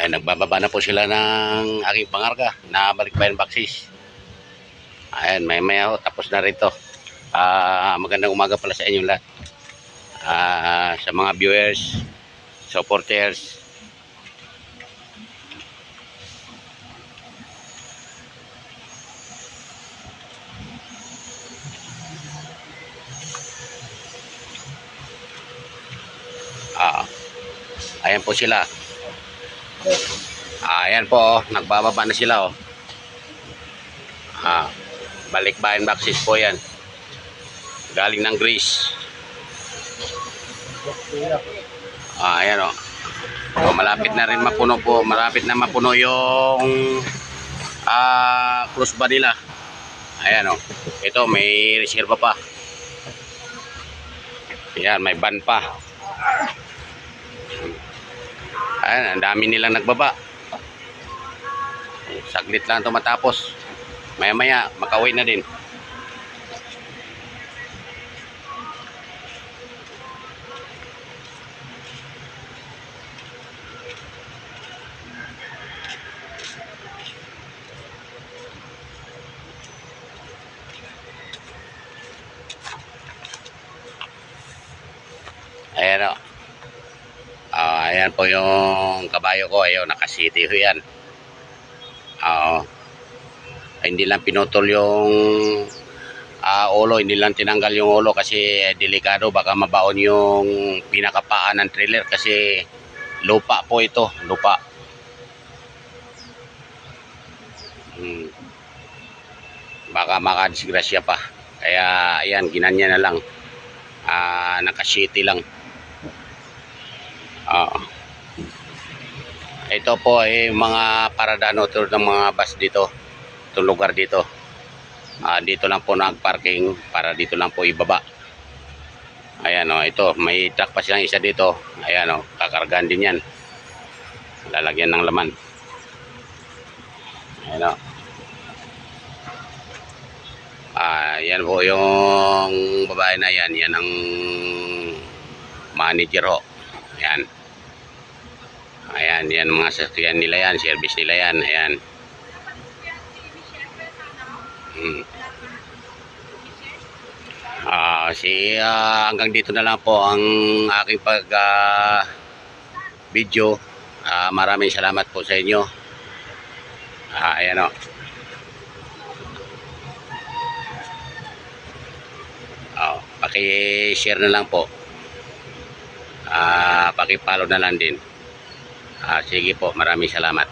Ay, nagbababa na po sila ng aking pangarga na balikbayan boxes. Ayan, maya ho, tapos na rito. Magandang umaga pala sa inyo lahat. Sa mga viewers, supporters. Ayan po sila. Ayan po, nagbababa na sila. Balikbayan boxes po yan. Galing ng Greece. Ayan o. Malapit na rin mapuno po. Malapit na mapuno yung cruise ba nila. Ayan o. Ito may reserva pa. Ayan, may van pa. Ayan, ang dami nilang nagbaba. Saglit lang ito matapos. Maya maya makauwi na din. Ayan o. Ayan po yung kabayo ko. Ayun, nakasiti ho yan. Hindi lang pinutol yung ulo. Hindi lang tinanggal yung ulo kasi delikado. Baka mabaon yung pinakapaan ng trailer kasi lupa po ito. Lupa. Baka makadisgrasya pa. Kaya ayan, ginanya na lang. Nakasiti lang. Ito po ay mga paradano tulad ng mga bus dito. Itong lugar dito. Dito lang po nagparking para dito lang po ibaba. Ayan o, ito may truck pa silang isa dito. Ayan o, kakargahan din yan. Lalagyan ng laman. Ayan o. Yan po yung babae na yan. Yan ang manager ho. Ayan. Ayan, yan mga sasakyan nila yan. Service nila yan. Ayan. Hanggang dito na lang po ang aking video. Maraming salamat po sa inyo. Ayan o. Paki-share na lang po. Paki-follow na lang din. Sige po, maraming salamat.